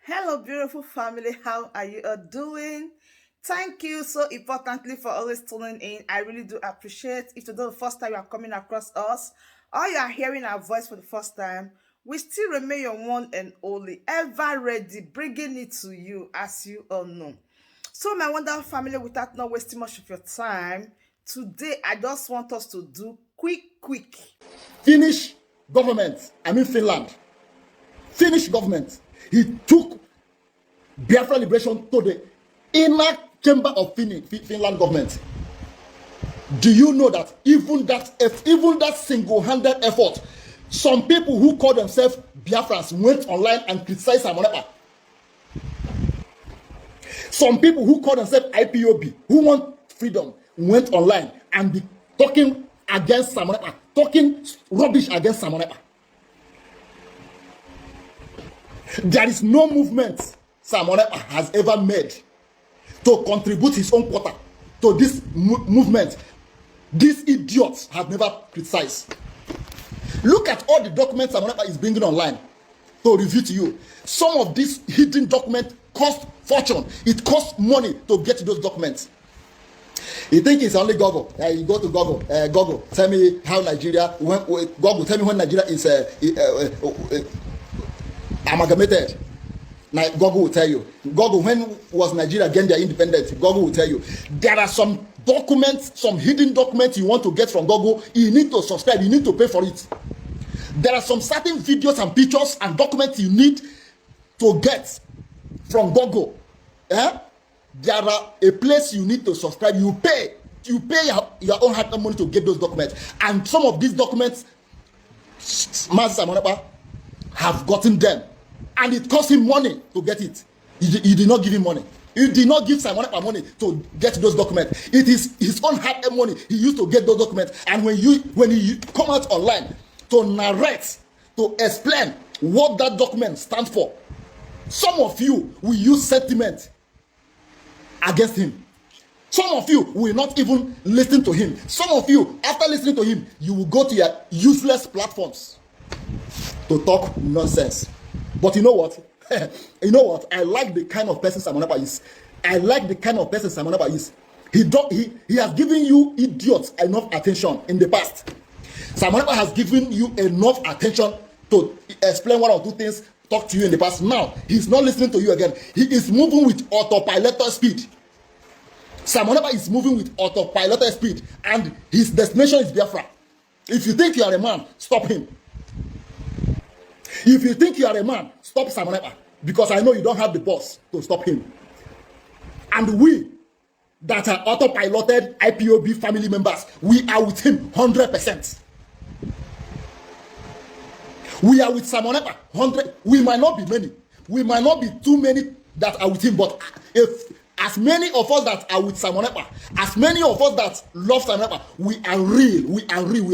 Hello, beautiful family. How are you all doing? Thank you so importantly for always tuning in. I really do appreciate. If today the first time you are coming across us, or you are hearing our voice for the first time, we still remain your one and only, ever ready, bringing it to you, as you all know. So, my wonderful family, without not wasting much of your time, today I just want us to do quick. Finnish government, Finland, Finnish government, he took Biafra liberation to the inner chamber of Finland government. Do you know that even that single-handed effort, some people who call themselves Biafrans went online and criticized Samonepa. Some people who call themselves Ipob, who want freedom, went online and be talking against Samonepa, talking rubbish against Samonepa. There is no movement Samonepa has ever made to contribute his own quota to this movement. These idiots have never criticized. Look at all the documents Samonepa is bringing online to review to you. Some of these hidden documents cost fortune. It costs money to get those documents. You think it's only Google? You go to Google. Google, tell me how Nigeria. Google, tell me when Nigeria is amalgamated. Now, Google will tell you. Google, when was Nigeria gained their independence? Google will tell you. There are some documents, some hidden documents you want to get from Google. You need to subscribe. You need to pay for it. There are some certain videos and pictures and documents you need to get from Google. There are a place you need to subscribe. You pay your own hard-earned money to get those documents. And some of these documents, Master Samonepa have gotten them. And it cost him money to get it. You did not give him money. You did not give Samonepa money to get those documents. It is his own hard-earned money he used to get those documents. And when he come out online to narrate, to explain what that document stands for, some of you will use sentiment against him. Some of you will not even listen to him. Some of you, after listening to him, you will go to your useless platforms to talk nonsense. But you know what? I like the kind of person Samonepa is. He has given you idiots enough attention in the past. Samonepa has given you enough attention to explain one or two things, talk to you in the past. Now, he's not listening to you again. He is moving with autopilot speed. Samonepa is moving with autopilot speed, and his destination is Biafra. If you think you are a man, stop him. If you think you are a man, stop Samonepa, because I know you don't have the boss to stop him. And we that are autopiloted Ipob family members, we are with him 100%. We are with Samonepa 100. We might not be many. We might not be too many that are with him, but if as many of us that are with Samonepa, as many of us that love Samonepa, we are real. We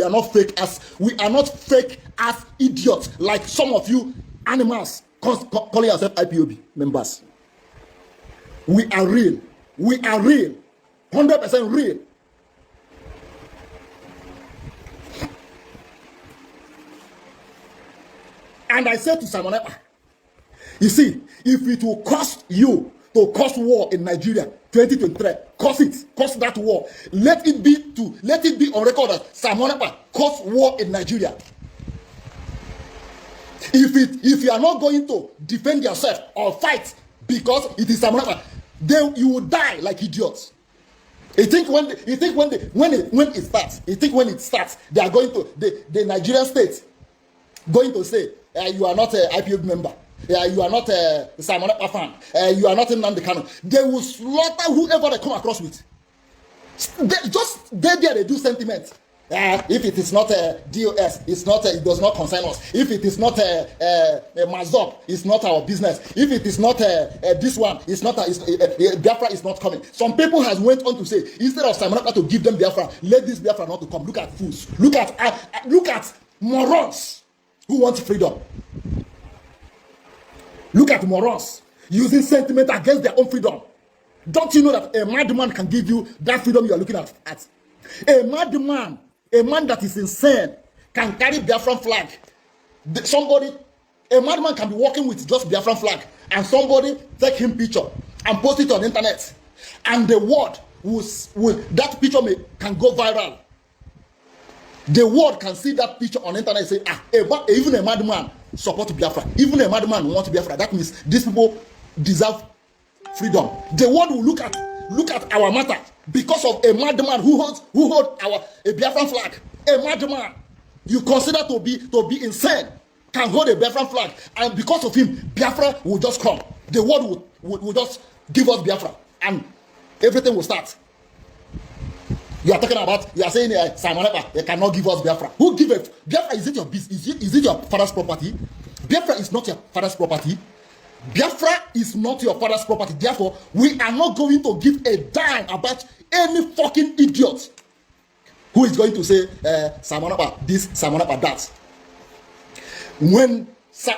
are not fake as idiots like some of you animals calling yourself Ipob members. We are real. 100% real. And I said to Samonepa, you see, if it will cost you to cause war in Nigeria 2023, cause that war. Let it be on record that Samonepa caused war in Nigeria. If you are not going to defend yourself or fight because it is Samonepa, then you will die like idiots. When it starts, they are going to the Nigerian state going to say you are not an IPOB member. You are not a Samonepa fan. You are not in Nandekano. They will slaughter whoever they come across with. They do sentiment. If it is not a DOS, it does not concern us. If it is not a Mazop, it's not our business. If it is not this one, Biafra is not coming. Some people has went on to say, instead of Samonepa to give them Biafra, let this Biafra not to come. Look at fools. Look at morons who want freedom. Look at morons using sentiment against their own freedom. Don't you know that a madman can give you that freedom you are looking at? A madman, a man that is insane, can carry Biafran flag. A madman can be walking with just Biafran flag and somebody take him picture and post it on the internet, and the word will that picture can go viral. The world can see that picture on the internet and say, even a madman support Biafra. Even a madman wants Biafra. That means these people deserve freedom. The world will look at our matter because of a madman who holds a Biafran flag. A madman you consider to be insane can hold a Biafran flag, and because of him, Biafra will just come. The world will just give us Biafra, and everything will start. You are saying Simon Ekpa, they cannot give us Biafra. Who give it? Biafra, is it your business? Is it your father's property? Biafra is not your father's property. Biafra is not your father's property. Therefore, we are not going to give a damn about any fucking idiot who is going to say Simon Ekpa this, Simon Ekpa that. When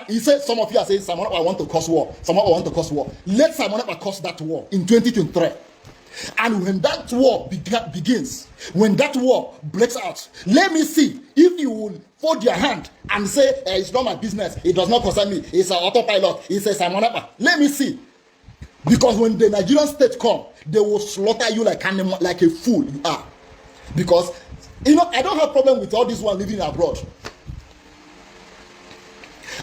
he said, some of you are saying Simon Ekpa want to cause war. Simon Ekpa want to cause war. Let Simon Ekpa cause that war in 2023. And when that war begins, when that war breaks out, let me see if you will fold your hand and say, it's not my business, it does not concern me, it's an autopilot, it's a Simon Ekpa. Let me see. Because when the Nigerian state come, they will slaughter you like a fool you are. Because, I don't have problem with all this one living abroad.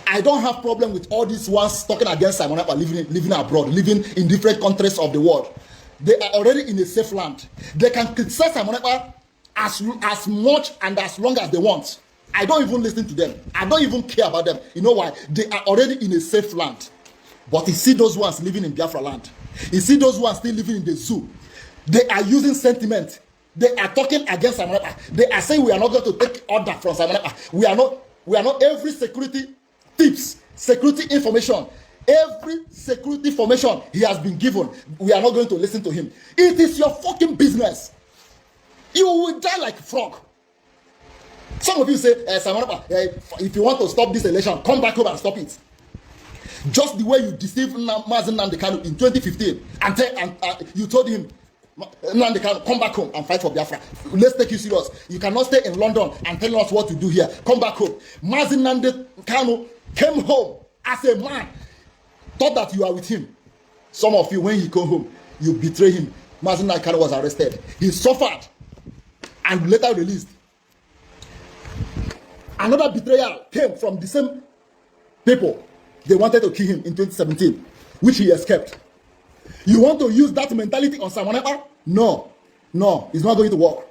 I don't have problem with all these ones talking against Simon Ekpa living abroad, living in different countries of the world. They are already in a safe land. They can criticize Simon Ekpa as much and as long as they want. I don't even listen to them. I don't even care about them. You know why? They are already in a safe land. But you see those ones living in Biafra land. You see those ones still living in the zoo. They are using sentiment. They are talking against Simon Ekpa. They are saying we are not going to take order from Simon Ekpa. We are not every security tips, security information. Every security information he has been given, we are not going to listen to him. It is your fucking business. You will die like a frog. Some of you say, Simon Ekpa, if you want to stop this election, come back home and stop it. Just the way you deceived Mazen Nnamdi Kanu in 2015, and you told him, Nnamdi Kanu, come back home and fight for Biafra. Let's take you serious. You cannot stay in London and tell us what to do here. Come back home. Mazen Nnamdi Kanu came home as a man. Thought that you are with him. Some of you, when he came home, you betray him. Mazen Nnamdi Kanu was arrested. He suffered and later released. Another betrayal came from the same people. They wanted to kill him in 2017, which he escaped. You want to use that mentality on Simon Ekpa? No, it's not going to work.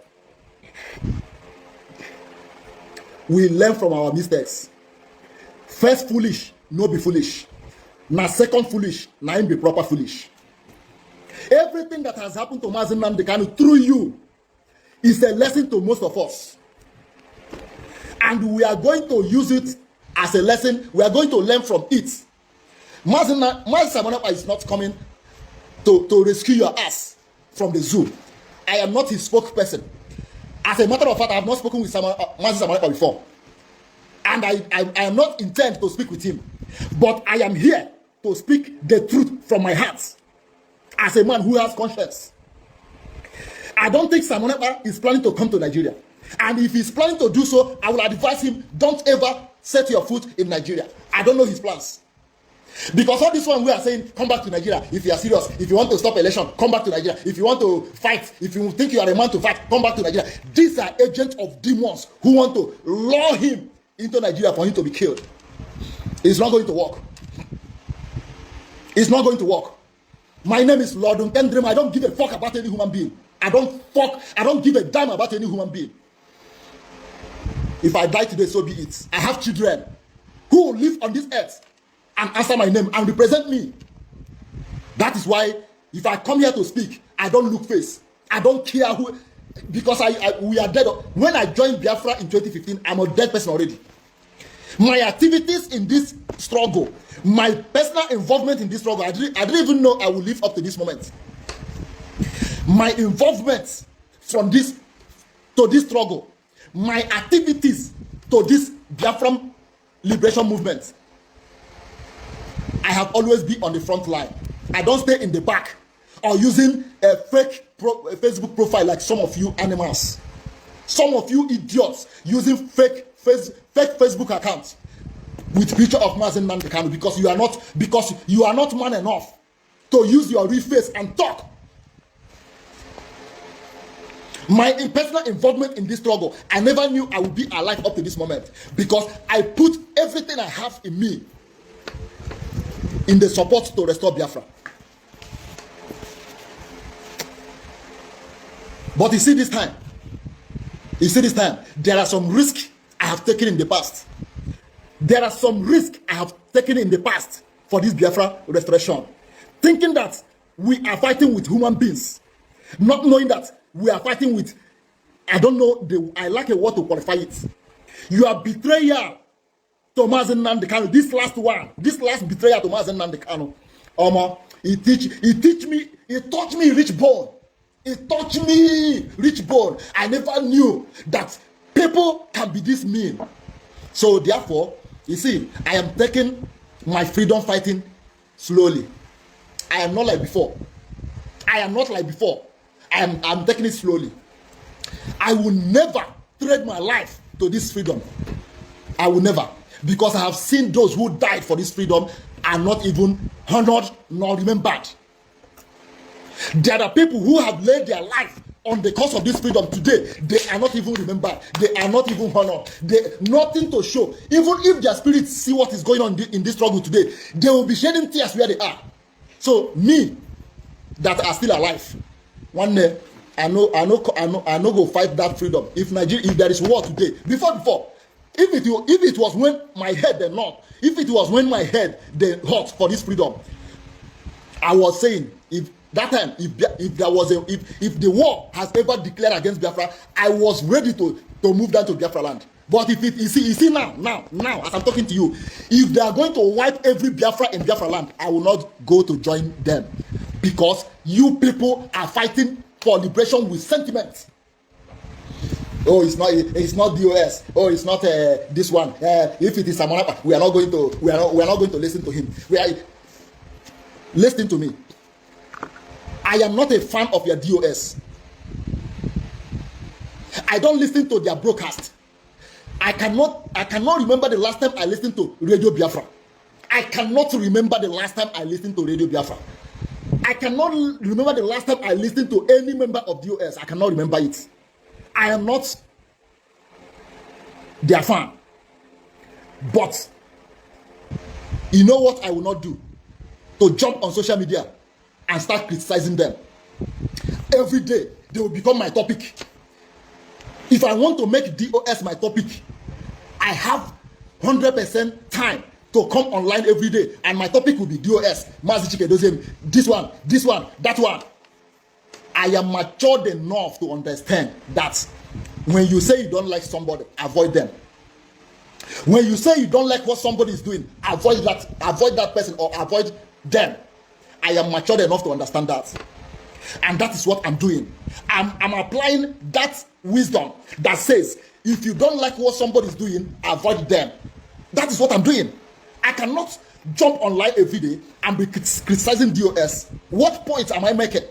We learn from our mistakes. First foolish, no be foolish. Now second foolish, now him be proper foolish. Everything that has happened to Mazen Nnamdi Kanu through you is a lesson to most of us. And we are going to use it as a lesson. We are going to learn from it. Mazen Simon Ekpa is not coming to rescue your ass from the zoo. I am not his spokesperson. As a matter of fact, I have not spoken with Mazen Simon Ekpa before. And I am not intent to speak with him. But I am here to speak the truth from my heart as a man who has conscience. I don't think Simon Ekpa is planning to come to Nigeria. And if he's planning to do so, I will advise him, don't ever set your foot in Nigeria. I don't know his plans. Because all this one we are saying, come back to Nigeria if you are serious. If you want to stop election, come back to Nigeria. If you want to fight, if you think you are a man to fight, come back to Nigeria. These are agents of demons who want to lure him into Nigeria for him to be killed. It's not going to work. It's not going to work. My name is Lord Nkendrim. I don't give a fuck about any human being. I don't give a damn about any human being. If I die today, so be it. I have children who will live on this earth and answer my name and represent me. That is why if I come here to speak, I don't look face. I don't care who, because we are dead. When I joined Biafra in 2015, I'm a dead person already. My activities in this struggle, my personal involvement in this struggle, I didn't even know I would live up to this moment. My involvement from this to this struggle, my activities to this Biafran liberation movement, I have always been on the front line. I don't stay in the back or using a fake Facebook profile like some of you animals. Some of you idiots using fake Facebook accounts. with picture of Mazen Nandekano because you are not man enough to use your real face and talk. My personal involvement in this struggle, I never knew I would be alive up to this moment because I put everything I have in me in the support to restore Biafra. But you see this time, there are some risks I have taken in the past. There are some risks I have taken in the past for this Biafra restoration. Thinking that we are fighting with human beings, not knowing that we are fighting with, I don't know, I lack a word to qualify it. You are betrayal to Mazen Nandekano. This last betrayal to Mazen Nandekano. It touched me rich bone. It touched me rich bone. I never knew that people can be this mean. So therefore, you see, I am taking my freedom fighting slowly. I am not like before. I'm taking it slowly. I will never trade my life to this freedom. I will never. Because I have seen those who died for this freedom are not even honored nor remembered. There are people who have laid their life on the cause of this freedom today. They are not even remembered. They are not even honored. Nothing to show. Even if their spirits see what is going on in this struggle today, they will be shedding tears where they are. So me, that are still alive, one day I know go fight that freedom. If there is war today, before, if it was when my head they not, if it was when my head they hot for this freedom, I was saying if the war has ever declared against Biafra, I was ready to move down to Biafra land. But if you see now, as I'm talking to you, if they are going to wipe every Biafra in Biafra land, I will not go to join them. Because you people are fighting for liberation with sentiment. Oh, it's not DOS. Oh, it's not this one. If it is Samonapa, we are not going to listen to him. Listen to me. I am not a fan of your DOS. I don't listen to their broadcast. I cannot remember the last time I listened to Radio Biafra. I cannot remember the last time I listened to Radio Biafra. I cannot remember the last time I listened to any member of DOS. I cannot remember it. I am not their fan. But you know what I will not do? To jump on social media and start criticizing them. Every day, they will become my topic. If I want to make DOS my topic, I have 100% time to come online every day, and my topic will be DOS, this one, that one. I am matured enough to understand that when you say you don't like somebody, avoid them. When you say you don't like what somebody is doing, avoid that person or avoid them. I am matured enough to understand that. And that is what I'm doing. I'm applying that wisdom that says, if you don't like what somebody is doing, avoid them. That is what I'm doing. I cannot jump online every day and be criticizing DOS. What point am I making?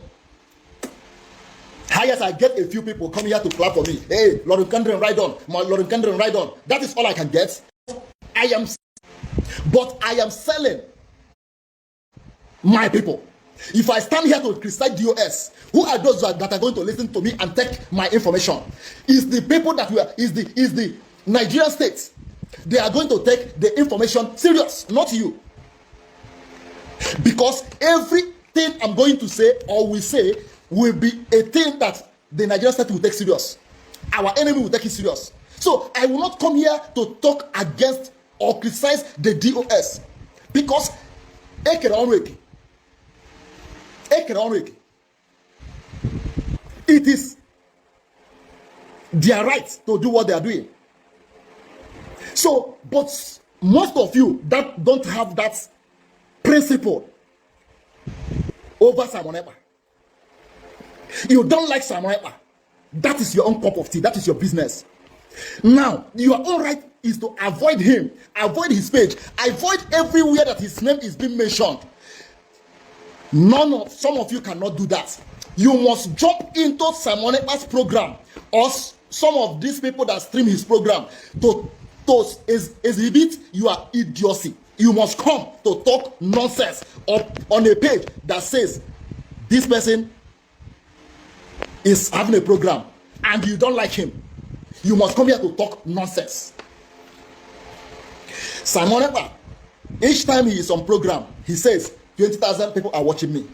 Highest I get a few people come here to clap for me. Hey, Lauren Kendrick, ride on. Lauren Kendrick, ride on. That is all I can get. But I am selling my people. If I stand here to criticize DOS, who are those that are going to listen to me and take my information? Is the people that is the Nigerian state. They are going to take the information serious, not you. Because everything I'm going to say or we say will be a thing that the Nigerian state will take serious. Our enemy will take it serious. So I will not come here to talk against or criticize the DOS. Because it is their right to do what they are doing. So, but most of you that don't have that principle over Simon Ekpa, you don't like Simon Ekpa, that is your own cup of tea, that is your business. Now, your own right is to avoid him, avoid his page, avoid everywhere that his name is being mentioned. Some of you cannot do that. You must jump into Simon Ekpa's program or some of these people that stream his program to to exhibit your idiocy. You must come to talk nonsense on a page that says this person is having a program and you don't like him. You must come here to talk nonsense. Simon Ekpa, each time he is on program, he says 20,000 people are watching me.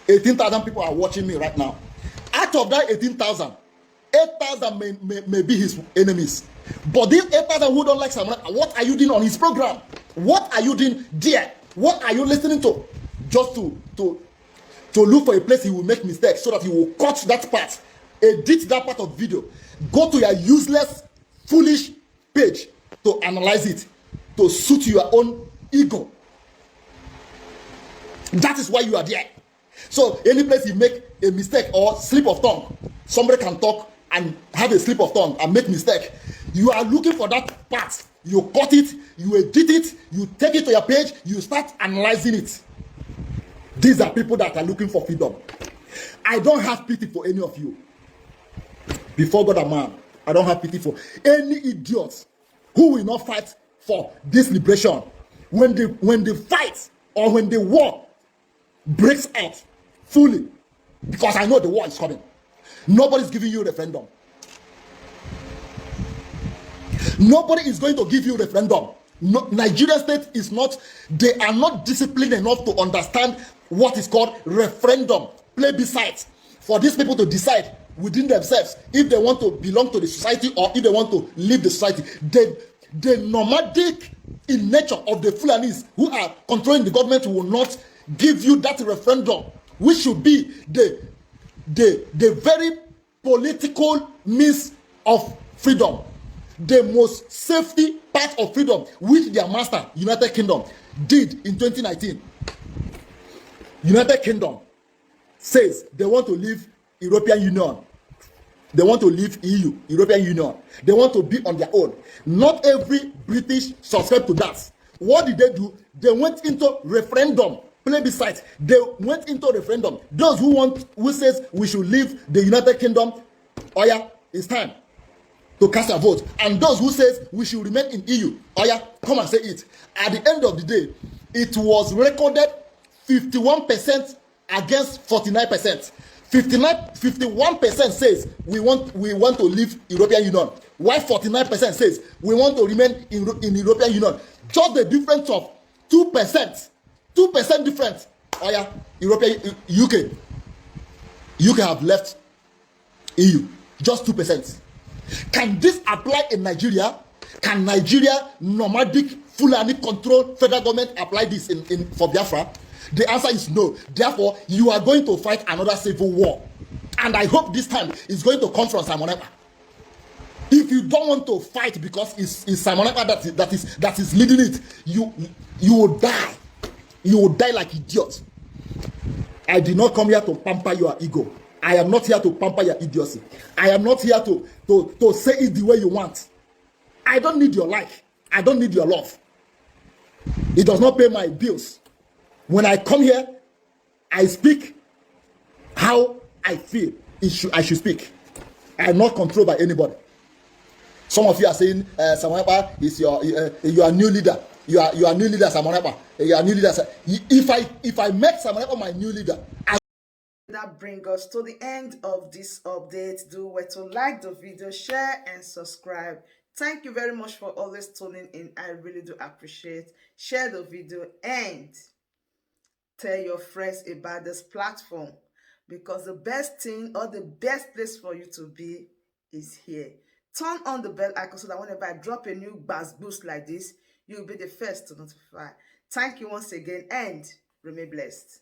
18,000 people are watching me right now. Out of that 18,000, 8,000 may be his enemies. But these 8,000 who don't like Simon Ekpa, what are you doing on his program? What are you doing there? What are you listening to? Just to look for a place he will make mistakes so that he will cut that part, edit that part of video, go to your useless, foolish page to analyze it, to suit your own ego. That is why you are there. So any place you make a mistake or slip of tongue, somebody can talk and have a slip of tongue and make mistake. You are looking for that part. You cut it, you edit it, you take it to your page, you start analyzing it. These are people that are looking for freedom. I don't have pity for any of you. Before God and man, I don't have pity for any idiots who will not fight for this liberation. When the fight or when the war breaks out fully, because I know the war is coming. Nobody's giving you a referendum. Nobody is going to give you a referendum. No, Nigeria state is not, they are not disciplined enough to understand what is called referendum, plebiscite, for these people to decide within themselves if they want to belong to the society or if they want to leave the society. The nomadic in nature of the Fulanis who are controlling the government will not give you that referendum, which should be the very political means of freedom, the most safety part of freedom, which their master, United Kingdom, did in 2019. United Kingdom says they want to leave European Union. They want to leave EU, European Union. They want to be on their own. Not every British subscribed to that. What did they do? They went into referendum, plebiscite. They went into referendum. Those who says we should leave the United Kingdom, oh yeah, it's time to cast a vote. And those who says we should remain in EU, oh yeah, come and say it. At the end of the day, it was recorded 51% against 49%. 51% says we want to leave European Union, while 49% says we want to remain in European Union. Just the difference of 2%. 2% difference. Oh yeah, UK have left EU. Just 2%. Can this apply in Nigeria? Can Nigeria nomadic Fulani control federal government apply this in for Biafra? The answer is no. Therefore, you are going to fight another civil war. And I hope this time it's going to come from Simon Ekpa. If you don't want to fight because it's Simon Ekpa that is leading it, you will die. You will die like idiots. I did not come here to pamper your ego. I am not here to pamper your idiocy. I am not here to say it the way you want. I don't need your like. I don't need your love. It does not pay my bills. When I come here, I speak how I feel I should speak. I am not controlled by anybody. Some of you are saying Simon Ekpa is your new leader. You are new leader, Simon Ekpa. You are new leader. If I make Simon Ekpa my new leader, that brings us to the end of this update. Do well to like the video, share and subscribe. Thank you very much for always tuning in. I really do appreciate. Share the video and tell your friends about this platform, because the best thing or the best place for you to be is here. Turn on the bell icon so that whenever I drop a new buzz boost like this, you'll be the first to notify. Thank you once again and remain blessed.